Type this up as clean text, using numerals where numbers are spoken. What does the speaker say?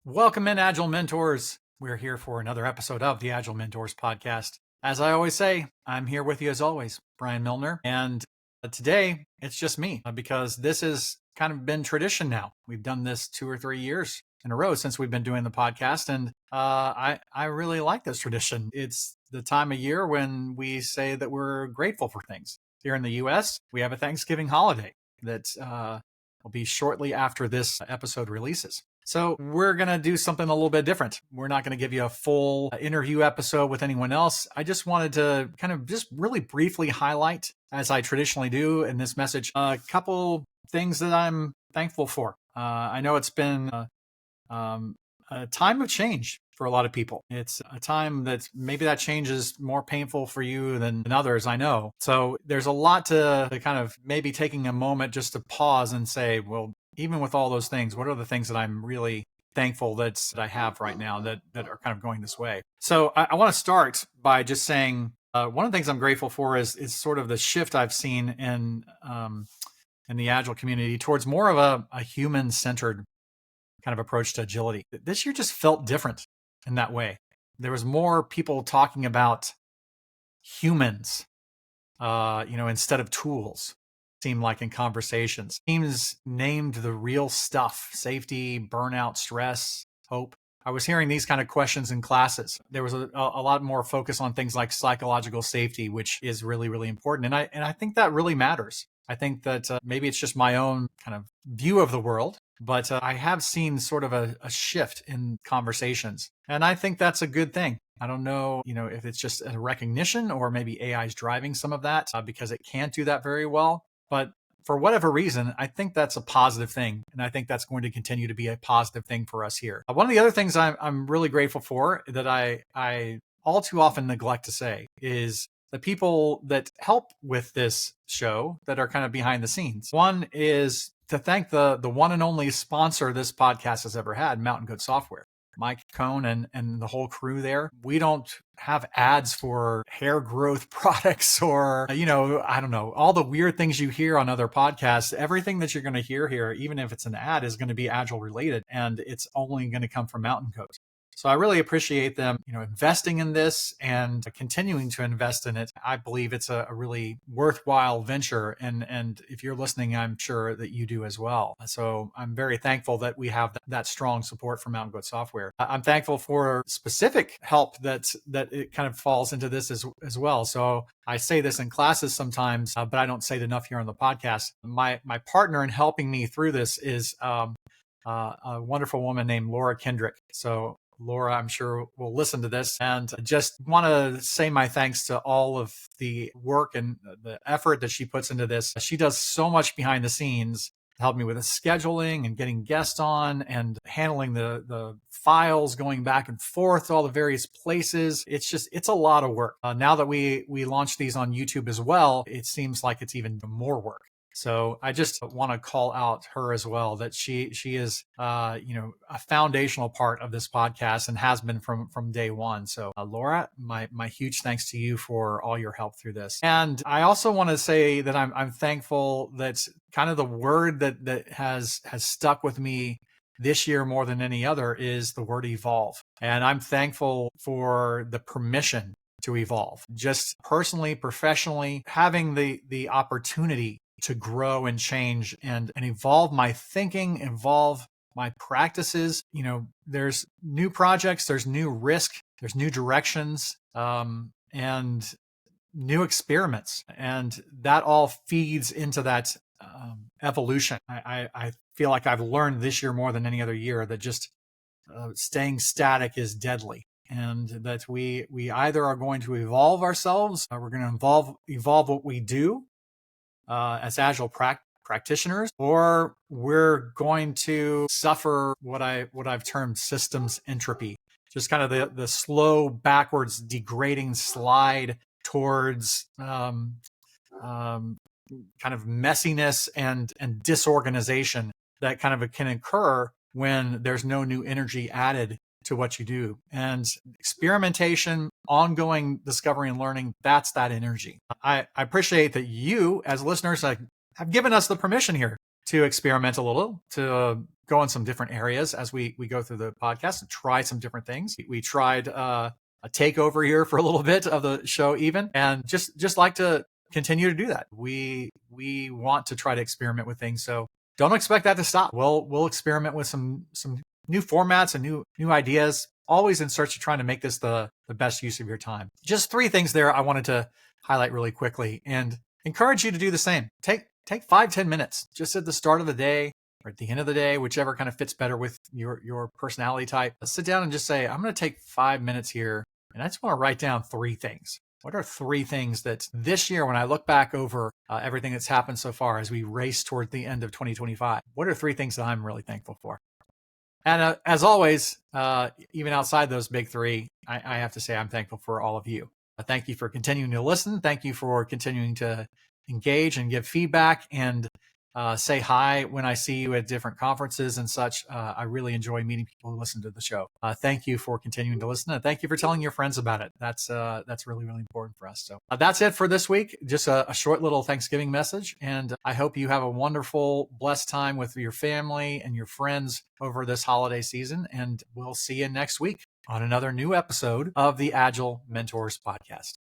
Welcome in, Agile Mentors. We're here for another episode of the Agile Mentors Podcast. As I always say, I'm here with you as always, Brian Milner. And today it's just me because this has kind of been tradition now. We've done this 2 or 3 years in a row since we've been doing the podcast. And I really like this tradition. It's the time of year when we say that we're grateful for things. Here in the US, we have a Thanksgiving holiday that will be shortly after this episode releases. So we're going to do something a little bit different. We're not going to give you a full interview episode with anyone else. I just wanted to kind of just really briefly highlight, as I traditionally do in this message, a couple things that I'm thankful for. I know it's been a time of change for a lot of people. It's a time that maybe that change is more painful for you than others, I know. So there's a lot to kind of maybe taking a moment just to pause and say, well, even with all those things, what are the things that I'm really thankful that I have right now that are kind of going this way? So I want to start by just saying one of the things I'm grateful for is sort of the shift I've seen in the Agile community towards more of a human-centered kind of approach to agility. This year just felt different in that way. There was more people talking about humans, instead of tools. Seemed like in conversations. Teams named the real stuff: safety, burnout, stress, hope. I was hearing these kind of questions in classes. There was a lot more focus on things like psychological safety, which is really, really important. And I think that really matters. I think that maybe it's just my own kind of view of the world, but I have seen sort of a shift in conversations. And I think that's a good thing. I don't know, if it's just a recognition or maybe AI is driving some of that because it can't do that very well. But for whatever reason, I think that's a positive thing. And I think that's going to continue to be a positive thing for us here. One of the other things I'm really grateful for that I all too often neglect to say is the people that help with this show that are kind of behind the scenes. One is to thank the one and only sponsor this podcast has ever had, Mountain Goat Software. Mike Cohn and the whole crew there. We don't have ads for hair growth products or, I don't know, all the weird things you hear on other podcasts. Everything that you're going to hear here, even if it's an ad, is going to be Agile related, and it's only going to come from Mountain Goat. So I really appreciate them, investing in this and continuing to invest in it. I believe it's a really worthwhile venture. And if you're listening, I'm sure that you do as well. So I'm very thankful that we have that strong support from Mountain Goat Software. I'm thankful for specific help that it kind of falls into this as well. So I say this in classes sometimes, but I don't say it enough here on the podcast. My partner in helping me through this is a wonderful woman named Laura Kendrick. So Laura, I'm sure, will listen to this, and just want to say my thanks to all of the work and the effort that she puts into this. She does so much behind the scenes to help me with the scheduling and getting guests on and handling the files going back and forth to all the various places. It's a lot of work. Now that we launch these on YouTube as well, it seems like it's even more work. So I just want to call out her as well, that she is, a foundational part of this podcast and has been from day one. So Laura, my huge thanks to you for all your help through this. And I also want to say that I'm thankful that kind of the word that has stuck with me this year more than any other is the word evolve. And I'm thankful for the permission to evolve, just personally, professionally, having the opportunity to grow and change and evolve my thinking, evolve my practices. There's new projects, there's new risk, there's new directions, and new experiments. And that all feeds into that evolution. I feel like I've learned this year more than any other year that just staying static is deadly. And that we either are going to evolve ourselves, or we're going to evolve what we do, as Agile practitioners, or we're going to suffer what I've termed systems entropy, just kind of the slow backwards degrading slide towards kind of messiness and disorganization that kind of can occur when there's no new energy added to what you do. And experimentation, ongoing discovery and learning, that's that energy. I appreciate that you, as listeners, have given us the permission here to experiment a little, to go in some different areas as we go through the podcast and try some different things. We tried a takeover here for a little bit of the show even, and just like to continue to do that. We want to try to experiment with things, so don't expect that to stop. We'll experiment with some new formats and new ideas, always in search of trying to make this the best use of your time. Just 3 things there I wanted to highlight really quickly and encourage you to do the same. Take 5-10 minutes just at the start of the day or at the end of the day, whichever kind of fits better with your personality type. Sit down and just say, I'm going to take 5 minutes here and I just want to write down 3 things. What are 3 things that this year, when I look back over everything that's happened so far as we race toward the end of 2025, what are 3 things that I'm really thankful for? And as always, even outside those big 3, I have to say I'm thankful for all of you. Thank you for continuing to listen. Thank you for continuing to engage and give feedback and say hi when I see you at different conferences and such. I really enjoy meeting people who listen to the show. Thank you for continuing to listen, and thank you for telling your friends about it. That's really, really important for us. So that's it for this week. Just a short little Thanksgiving message, and I hope you have a wonderful, blessed time with your family and your friends over this holiday season, and we'll see you next week on another new episode of the Agile Mentors Podcast.